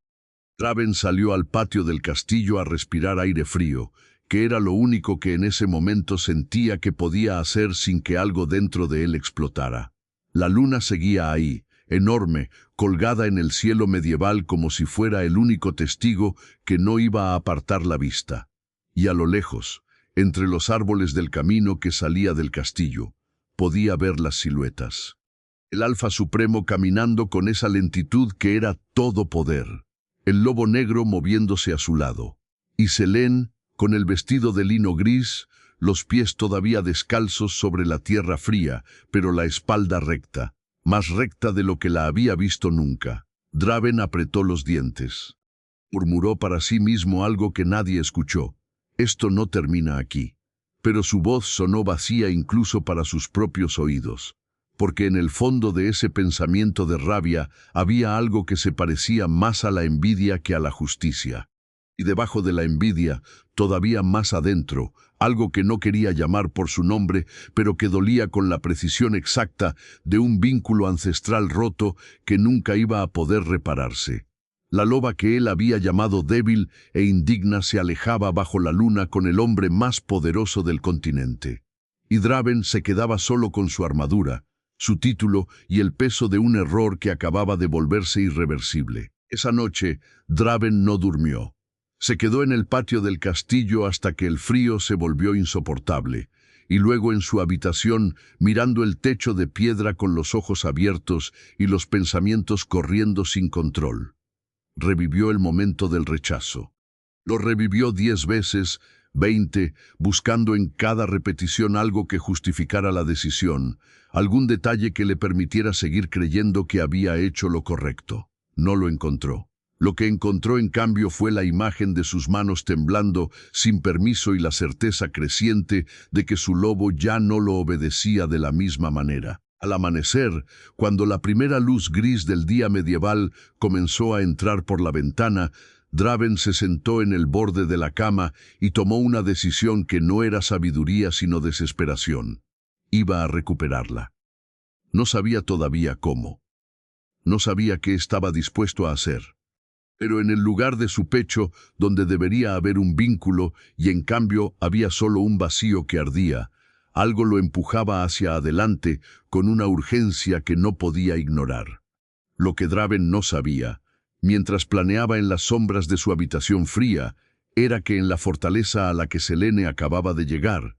Draven salió al patio del castillo a respirar aire frío, que era lo único que en ese momento sentía que podía hacer sin que algo dentro de él explotara. La luna seguía ahí, enorme, colgada en el cielo medieval como si fuera el único testigo que no iba a apartar la vista. Y a lo lejos, entre los árboles del camino que salía del castillo, podía ver las siluetas. El Alfa Supremo caminando con esa lentitud que era todo poder. El lobo negro moviéndose a su lado. Y Selene, con el vestido de lino gris, los pies todavía descalzos sobre la tierra fría, pero la espalda recta, más recta de lo que la había visto nunca. Draven apretó los dientes. Murmuró para sí mismo algo que nadie escuchó. Esto no termina aquí. pero su voz sonó vacía incluso para sus propios oídos, porque en el fondo de ese pensamiento de rabia había algo que se parecía más a la envidia que a la justicia. Y debajo de la envidia, todavía más adentro, algo que no quería llamar por su nombre, pero que dolía con la precisión exacta de un vínculo ancestral roto que nunca iba a poder repararse. La loba que él había llamado débil e indigna se alejaba bajo la luna con el hombre más poderoso del continente. Y Draven se quedaba solo con su armadura, su título y el peso de un error que acababa de volverse irreversible. Esa noche, Draven no durmió. Se quedó en el patio del castillo hasta que el frío se volvió insoportable, y luego en su habitación, mirando el techo de piedra con los ojos abiertos y los pensamientos corriendo sin control. Revivió el momento del rechazo. Lo revivió 10 veces, 20, buscando en cada repetición algo que justificara la decisión, algún detalle que le permitiera seguir creyendo que había hecho lo correcto. No lo encontró. Lo que encontró, en cambio, fue la imagen de sus manos temblando sin permiso y la certeza creciente de que su lobo ya no lo obedecía de la misma manera. Al amanecer, cuando la primera luz gris del día medieval comenzó a entrar por la ventana, Draven se sentó en el borde de la cama y tomó una decisión que no era sabiduría sino desesperación. Iba a recuperarla. No sabía todavía cómo. No sabía qué estaba dispuesto a hacer. Pero en el lugar de su pecho, donde debería haber un vínculo, y en cambio había solo un vacío que ardía, algo lo empujaba hacia adelante con una urgencia que no podía ignorar. Lo que Draven no sabía, mientras planeaba en las sombras de su habitación fría, era que en la fortaleza a la que Selene acababa de llegar,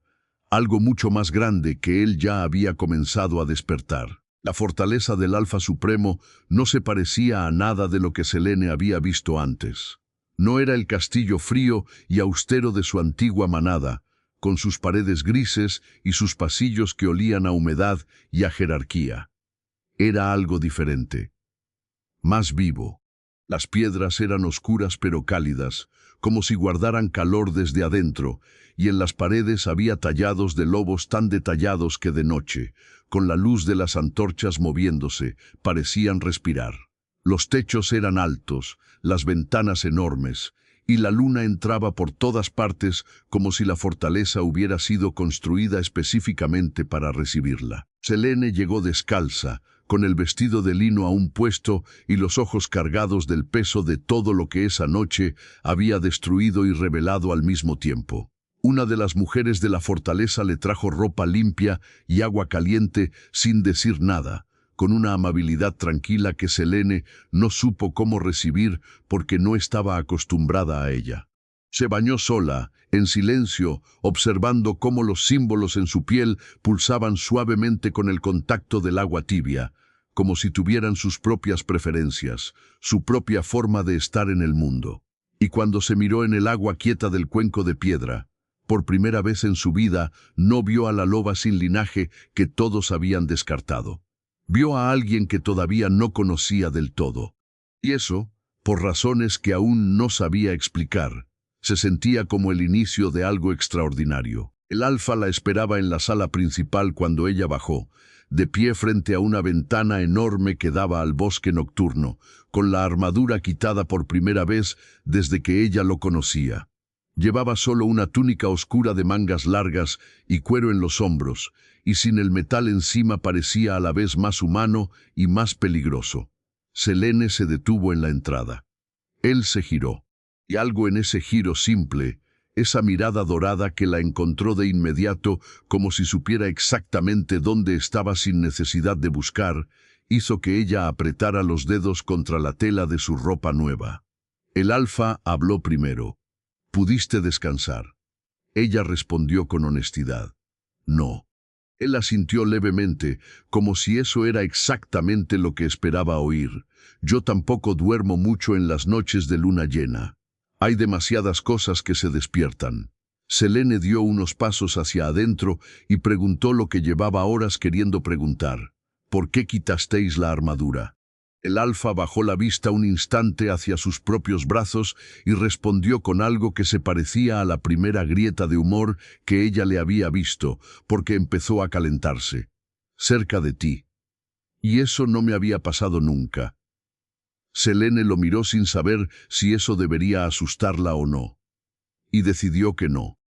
algo mucho más grande que él ya había comenzado a despertar. La fortaleza del Alfa Supremo no se parecía a nada de lo que Selene había visto antes. No era el castillo frío y austero de su antigua manada, con sus paredes grises y sus pasillos que olían a humedad y a jerarquía. Era algo diferente, más vivo. Las piedras eran oscuras pero cálidas, como si guardaran calor desde adentro, y en las paredes había tallados de lobos tan detallados que de noche, con la luz de las antorchas moviéndose, parecían respirar. Los techos eran altos, las ventanas enormes, y la luna entraba por todas partes como si la fortaleza hubiera sido construida específicamente para recibirla. Selene llegó descalza, con el vestido de lino aún puesto y los ojos cargados del peso de todo lo que esa noche había destruido y revelado al mismo tiempo. Una de las mujeres de la fortaleza le trajo ropa limpia y agua caliente sin decir nada, con una amabilidad tranquila que Selene no supo cómo recibir porque no estaba acostumbrada a ella. Se bañó sola, en silencio, observando cómo los símbolos en su piel pulsaban suavemente con el contacto del agua tibia, como si tuvieran sus propias preferencias, su propia forma de estar en el mundo. Y cuando se miró en el agua quieta del cuenco de piedra, por primera vez en su vida no vio a la loba sin linaje que todos habían descartado. Vio a alguien que todavía no conocía del todo. Y eso, por razones que aún no sabía explicar, se sentía como el inicio de algo extraordinario. El Alfa la esperaba en la sala principal cuando ella bajó, de pie frente a una ventana enorme que daba al bosque nocturno, con la armadura quitada por primera vez desde que ella lo conocía. Llevaba solo una túnica oscura de mangas largas y cuero en los hombros, y sin el metal encima parecía a la vez más humano y más peligroso. Selene se detuvo en la entrada. Él se giró, y algo en ese giro simple, esa mirada dorada que la encontró de inmediato como si supiera exactamente dónde estaba sin necesidad de buscar, hizo que ella apretara los dedos contra la tela de su ropa nueva. El Alfa habló primero. «¿Pudiste descansar?» Ella respondió con honestidad. «No». Él asintió levemente, como si eso era exactamente lo que esperaba oír. «Yo tampoco duermo mucho en las noches de luna llena. Hay demasiadas cosas que se despiertan». Selene dio unos pasos hacia adentro y preguntó lo que llevaba horas queriendo preguntar. «¿Por qué quitasteis la armadura?» El alfa bajó la vista un instante hacia sus propios brazos y respondió con algo que se parecía a la primera grieta de humor que ella le había visto, porque empezó a calentarse. Cerca de ti. Y eso no me había pasado nunca. Selene lo miró sin saber si eso debería asustarla o no. Y decidió que no.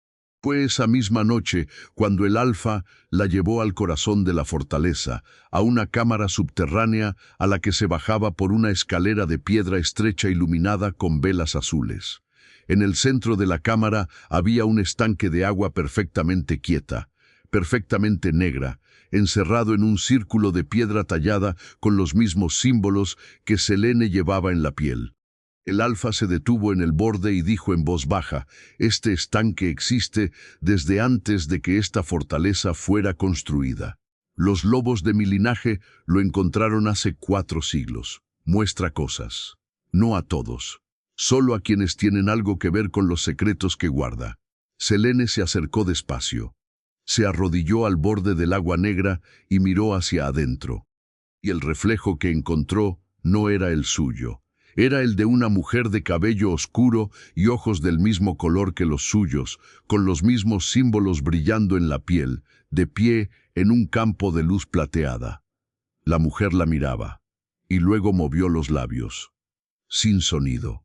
Fue esa misma noche cuando el alfa la llevó al corazón de la fortaleza, a una cámara subterránea a la que se bajaba por una escalera de piedra estrecha iluminada con velas azules. En el centro de la cámara había un estanque de agua perfectamente quieta, perfectamente negra, encerrado en un círculo de piedra tallada con los mismos símbolos que Selene llevaba en la piel. El alfa se detuvo en el borde y dijo en voz baja: «Este estanque existe desde antes de que esta fortaleza fuera construida. Los lobos de mi linaje lo encontraron hace 4 siglos. Muestra cosas. No a todos. Solo a quienes tienen algo que ver con los secretos que guarda». Selene se acercó despacio. Se arrodilló al borde del agua negra y miró hacia adentro. Y el reflejo que encontró no era el suyo. Era el de una mujer de cabello oscuro y ojos del mismo color que los suyos, con los mismos símbolos brillando en la piel, de pie en un campo de luz plateada. La mujer la miraba, y luego movió los labios, sin sonido.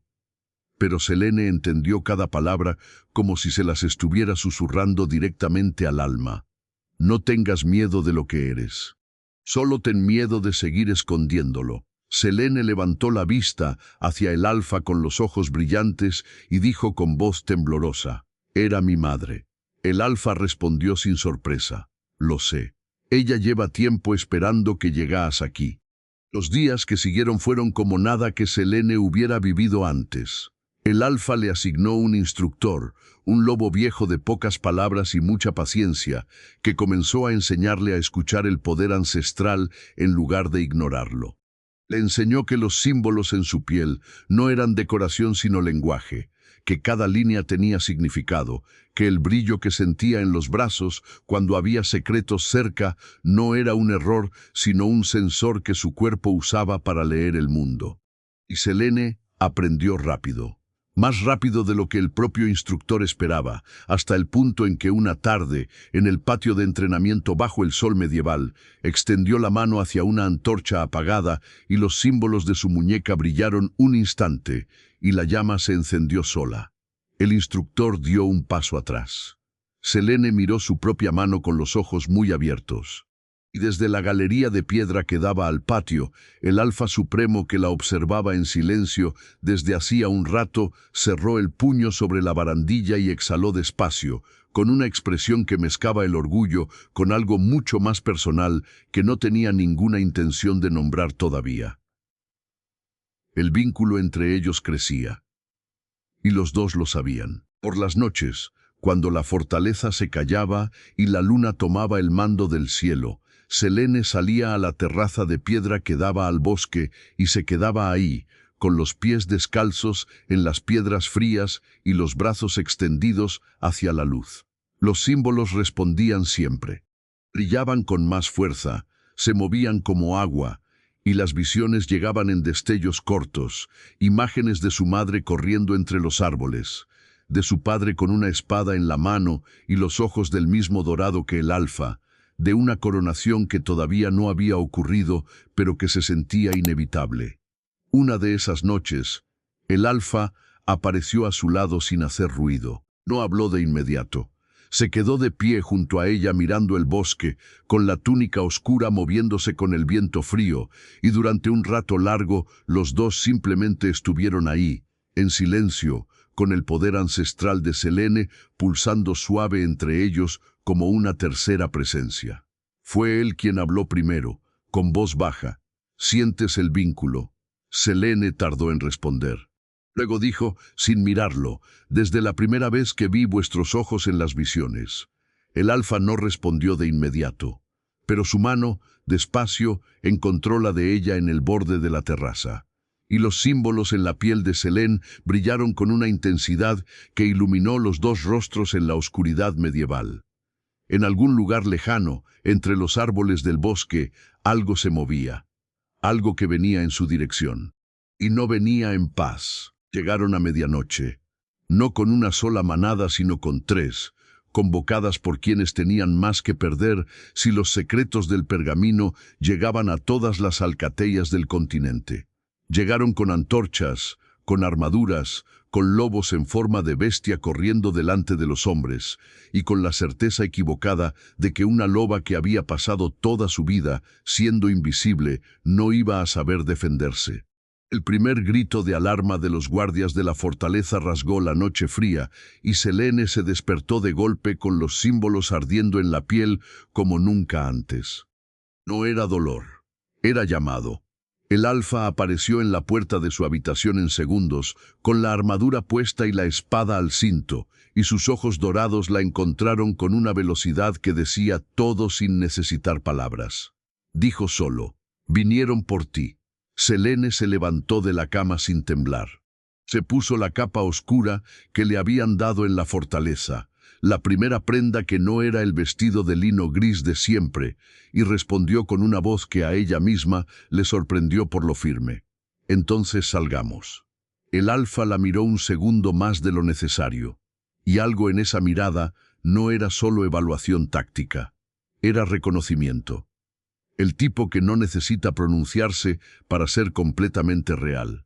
Pero Selene entendió cada palabra como si se las estuviera susurrando directamente al alma. «No tengas miedo de lo que eres. Solo ten miedo de seguir escondiéndolo». Selene levantó la vista hacia el alfa con los ojos brillantes y dijo con voz temblorosa: «Era mi madre». El alfa respondió sin sorpresa: «Lo sé. Ella lleva tiempo esperando que llegas aquí». Los días que siguieron fueron como nada que Selene hubiera vivido antes. El alfa le asignó un instructor, un lobo viejo de pocas palabras y mucha paciencia, que comenzó a enseñarle a escuchar el poder ancestral en lugar de ignorarlo. Le enseñó que los símbolos en su piel no eran decoración sino lenguaje, que cada línea tenía significado, que el brillo que sentía en los brazos cuando había secretos cerca no era un error sino un sensor que su cuerpo usaba para leer el mundo. Y Selene aprendió rápido. Más rápido de lo que el propio instructor esperaba, hasta el punto en que una tarde, en el patio de entrenamiento bajo el sol medieval, extendió la mano hacia una antorcha apagada y los símbolos de su muñeca brillaron un instante y la llama se encendió sola. El instructor dio un paso atrás. Selene miró su propia mano con los ojos muy abiertos. Y desde la galería de piedra que daba al patio, el alfa supremo que la observaba en silencio desde hacía un rato cerró el puño sobre la barandilla y exhaló despacio, con una expresión que mezclaba el orgullo con algo mucho más personal que no tenía ninguna intención de nombrar todavía. El vínculo entre ellos crecía. Y los dos lo sabían. Por las noches, cuando la fortaleza se callaba y la luna tomaba el mando del cielo, Selene salía a la terraza de piedra que daba al bosque y se quedaba ahí, con los pies descalzos en las piedras frías y los brazos extendidos hacia la luz. Los símbolos respondían siempre. Brillaban con más fuerza, se movían como agua, y las visiones llegaban en destellos cortos, imágenes de su madre corriendo entre los árboles, de su padre con una espada en la mano y los ojos del mismo dorado que el alfa, de una coronación que todavía no había ocurrido, pero que se sentía inevitable. Una de esas noches, el alfa apareció a su lado sin hacer ruido. No habló de inmediato. Se quedó de pie junto a ella mirando el bosque, con la túnica oscura moviéndose con el viento frío, y durante un rato largo los dos simplemente estuvieron ahí, en silencio, con el poder ancestral de Selene pulsando suave entre ellos como una tercera presencia. Fue él quien habló primero, con voz baja. «¿Sientes el vínculo?» Selene tardó en responder. Luego dijo, sin mirarlo: «Desde la primera vez que vi vuestros ojos en las visiones». El alfa no respondió de inmediato, pero su mano, despacio, encontró la de ella en el borde de la terraza. Y los símbolos en la piel de Selene brillaron con una intensidad que iluminó los dos rostros en la oscuridad medieval. En algún lugar lejano, entre los árboles del bosque, algo se movía. algo que venía en su dirección. Y no venía en paz. Llegaron a medianoche, no con una sola manada, sino con 3, convocadas por quienes tenían más que perder si los secretos del pergamino llegaban a todas las alcateyas del continente. Llegaron con antorchas, con armaduras, con lobos en forma de bestia corriendo delante de los hombres, y con la certeza equivocada de que una loba que había pasado toda su vida siendo invisible no iba a saber defenderse. El primer grito de alarma de los guardias de la fortaleza rasgó la noche fría, y Selene se despertó de golpe con los símbolos ardiendo en la piel como nunca antes. No era dolor, era llamado. El Alfa apareció en la puerta de su habitación en segundos, con la armadura puesta y la espada al cinto, y sus ojos dorados la encontraron con una velocidad que decía todo sin necesitar palabras. Dijo solo: «Vinieron por ti». Selene se levantó de la cama sin temblar. Se puso la capa oscura que le habían dado en la fortaleza, la primera prenda que no era el vestido de lino gris de siempre, y respondió con una voz que a ella misma le sorprendió por lo firme: «Entonces salgamos». El Alfa la miró un segundo más de lo necesario, y algo en esa mirada no era solo evaluación táctica, era reconocimiento. El tipo que no necesita pronunciarse para ser completamente real.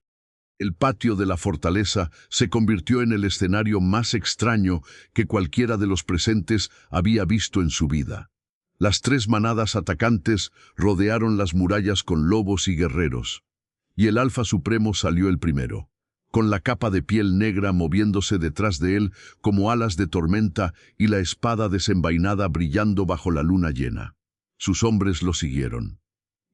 El patio de la fortaleza se convirtió en el escenario más extraño que cualquiera de los presentes había visto en su vida. Las 3 manadas atacantes rodearon las murallas con lobos y guerreros, y el Alfa Supremo salió el primero, con la capa de piel negra moviéndose detrás de él como alas de tormenta y la espada desenvainada brillando bajo la luna llena. Sus hombres lo siguieron.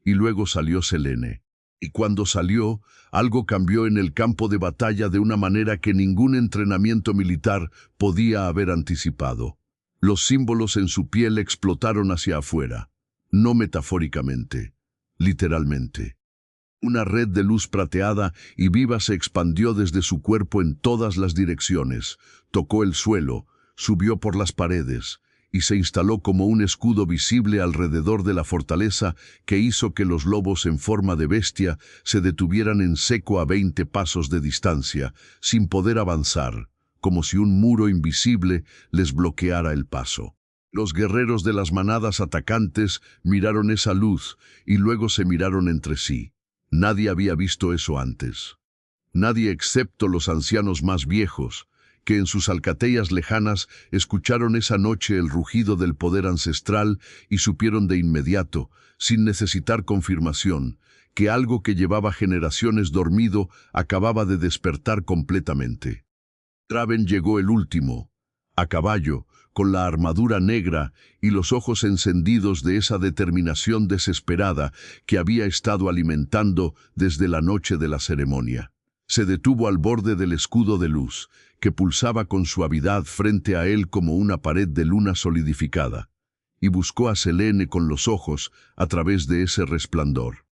Y luego salió Selene. Y cuando salió, algo cambió en el campo de batalla de una manera que ningún entrenamiento militar podía haber anticipado. Los símbolos en su piel explotaron hacia afuera, no metafóricamente, literalmente. Una red de luz prateada y viva se expandió desde su cuerpo en todas las direcciones, tocó el suelo, subió por las paredes, y se instaló como un escudo visible alrededor de la fortaleza que hizo que los lobos en forma de bestia se detuvieran en seco a 20 pasos de distancia, sin poder avanzar, como si un muro invisible les bloqueara el paso. Los guerreros de las manadas atacantes miraron esa luz y luego se miraron entre sí. Nadie había visto eso antes. Nadie excepto los ancianos más viejos, que en sus alcateyas lejanas escucharon esa noche el rugido del poder ancestral y supieron de inmediato, sin necesitar confirmación, que algo que llevaba generaciones dormido acababa de despertar completamente. Draven llegó el último, a caballo, con la armadura negra y los ojos encendidos de esa determinación desesperada que había estado alimentando desde la noche de la ceremonia. Se detuvo al borde del escudo de luz, que pulsaba con suavidad frente a él como una pared de luna solidificada, y buscó a Selene con los ojos a través de ese resplandor.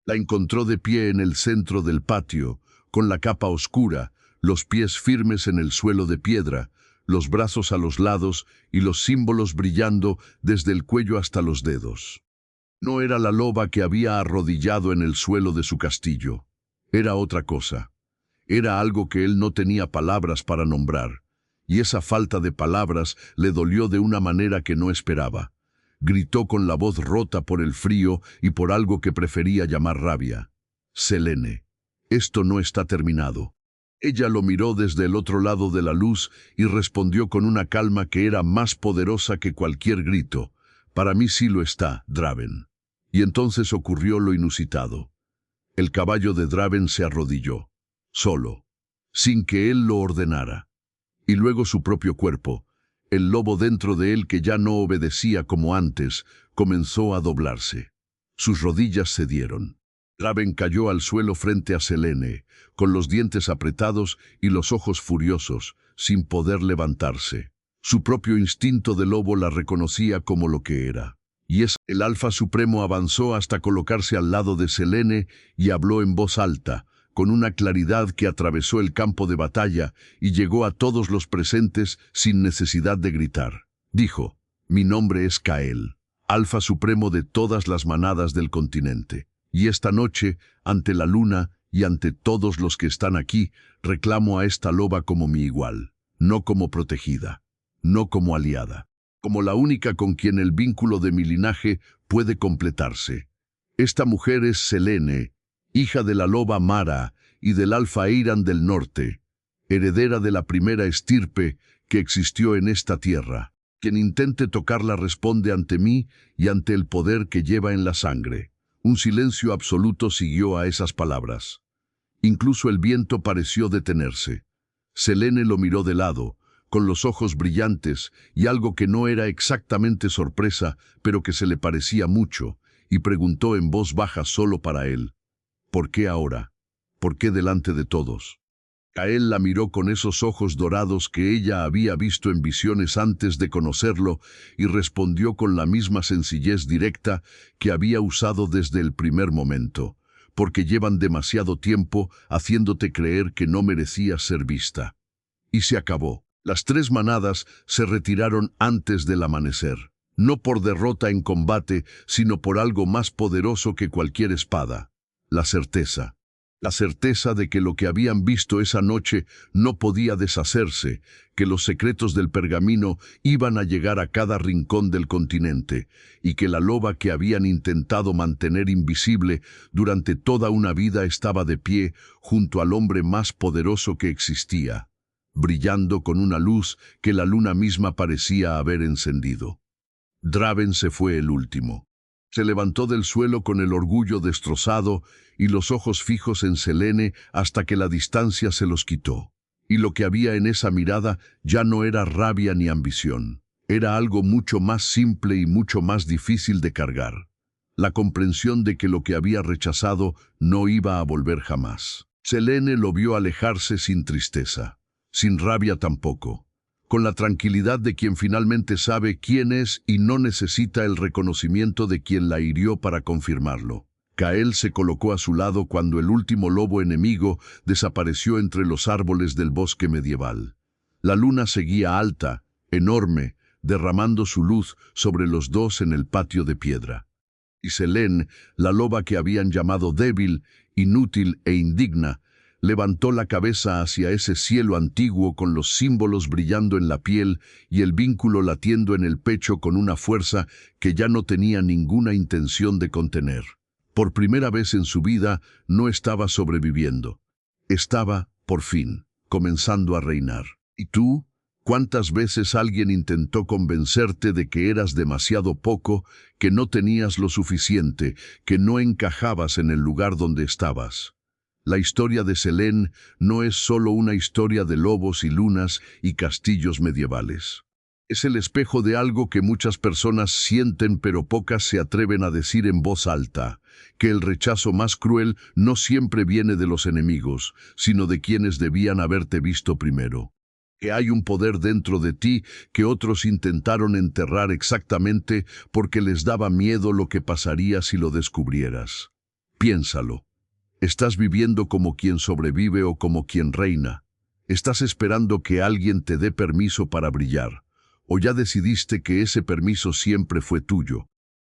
La encontró de pie en el centro del patio, con la capa oscura, los pies firmes en el suelo de piedra, los brazos a los lados y los símbolos brillando desde el cuello hasta los dedos. No era la loba que había arrodillado en el suelo de su castillo. Era otra cosa. Era algo que él no tenía palabras para nombrar, y esa falta de palabras le dolió de una manera que no esperaba. Gritó con la voz rota por el frío y por algo que prefería llamar rabia: «Selene, esto no está terminado». Ella lo miró desde el otro lado de la luz y respondió con una calma que era más poderosa que cualquier grito: «Para mí sí lo está, Draven». Y entonces ocurrió lo inusitado. El caballo de Draven se arrodilló, solo, sin que él lo ordenara. Y luego su propio cuerpo, el lobo dentro de él que ya no obedecía como antes, comenzó a doblarse. Sus rodillas cedieron. Draven cayó al suelo frente a Selene, con los dientes apretados y los ojos furiosos, sin poder levantarse. Su propio instinto de lobo la reconocía como lo que era. Y el Alfa Supremo avanzó hasta colocarse al lado de Selene y habló en voz alta, con una claridad que atravesó el campo de batalla y llegó a todos los presentes sin necesidad de gritar. Dijo: «Mi nombre es Kael, Alfa Supremo de todas las manadas del continente. Y esta noche, ante la luna y ante todos los que están aquí, reclamo a esta loba como mi igual, no como protegida, no como aliada, como la única con quien el vínculo de mi linaje puede completarse. Esta mujer es Selene, hija de la loba Mara y del alfa Eiran del norte, heredera de la primera estirpe que existió en esta tierra. Quien intente tocarla responde ante mí y ante el poder que lleva en la sangre. Un silencio absoluto siguió a esas palabras. Incluso el viento pareció detenerse. Selene lo miró de lado, con los ojos brillantes y algo que no era exactamente sorpresa, pero que se le parecía mucho, y preguntó en voz baja solo para él: ¿por qué ahora? ¿Por qué delante de todos? Él la miró con esos ojos dorados que ella había visto en visiones antes de conocerlo y respondió con la misma sencillez directa que había usado desde el primer momento, porque llevan demasiado tiempo haciéndote creer que no merecías ser vista. Y se acabó. Las 3 manadas se retiraron antes del amanecer, no por derrota en combate, sino por algo más poderoso que cualquier espada: la certeza. La certeza de que lo que habían visto esa noche no podía deshacerse, que los secretos del pergamino iban a llegar a cada rincón del continente, y que la loba que habían intentado mantener invisible durante toda una vida estaba de pie junto al hombre más poderoso que existía, brillando con una luz que la luna misma parecía haber encendido. Draven se fue el último. Se levantó del suelo con el orgullo destrozado y los ojos fijos en Selene hasta que la distancia se los quitó. Y lo que había en esa mirada ya no era rabia ni ambición. Era algo mucho más simple y mucho más difícil de cargar: la comprensión de que lo que había rechazado no iba a volver jamás. Selene lo vio alejarse sin tristeza, sin rabia tampoco, con la tranquilidad de quien finalmente sabe quién es y no necesita el reconocimiento de quien la hirió para confirmarlo. Kael se colocó a su lado cuando el último lobo enemigo desapareció entre los árboles del bosque medieval. La luna seguía alta, enorme, derramando su luz sobre los dos en el patio de piedra. Y Selene, la loba que habían llamado débil, inútil e indigna, levantó la cabeza hacia ese cielo antiguo con los símbolos brillando en la piel y el vínculo latiendo en el pecho con una fuerza que ya no tenía ninguna intención de contener. Por primera vez en su vida no estaba sobreviviendo. Estaba, por fin, comenzando a reinar. ¿Y tú? ¿Cuántas veces alguien intentó convencerte de que eras demasiado poco, que no tenías lo suficiente, que no encajabas en el lugar donde estabas? La historia de Selene no es solo una historia de lobos y lunas y castillos medievales. Es el espejo de algo que muchas personas sienten pero pocas se atreven a decir en voz alta: que el rechazo más cruel no siempre viene de los enemigos, sino de quienes debían haberte visto primero. Que hay un poder dentro de ti que otros intentaron enterrar exactamente porque les daba miedo lo que pasaría si lo descubrieras. Piénsalo. ¿Estás viviendo como quien sobrevive o como quien reina? ¿Estás esperando que alguien te dé permiso para brillar? ¿O ya decidiste que ese permiso siempre fue tuyo?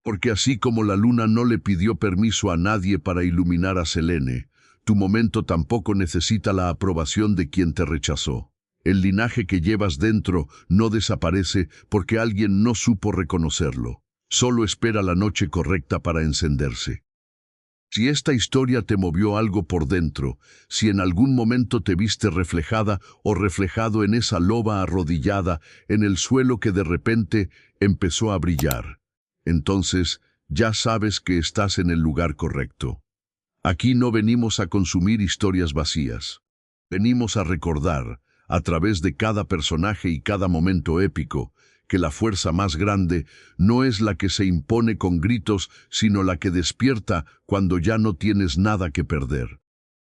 Porque así como la luna no le pidió permiso a nadie para iluminar a Selene, tu momento tampoco necesita la aprobación de quien te rechazó. El linaje que llevas dentro no desaparece porque alguien no supo reconocerlo. Solo espera la noche correcta para encenderse. Si esta historia te movió algo por dentro, si en algún momento te viste reflejada o reflejado en esa loba arrodillada en el suelo que de repente empezó a brillar, entonces ya sabes que estás en el lugar correcto. Aquí no venimos a consumir historias vacías. Venimos a recordar, a través de cada personaje y cada momento épico, que la fuerza más grande no es la que se impone con gritos, sino la que despierta cuando ya no tienes nada que perder.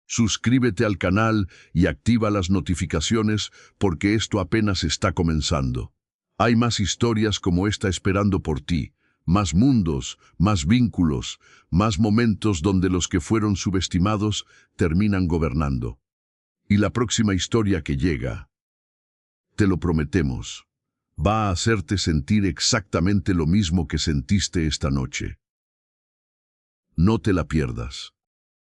Suscríbete al canal y activa las notificaciones porque esto apenas está comenzando. Hay más historias como esta esperando por ti, más mundos, más vínculos, más momentos donde los que fueron subestimados terminan gobernando. Y la próxima historia que llega, te lo prometemos, va a hacerte sentir exactamente lo mismo que sentiste esta noche. No te la pierdas.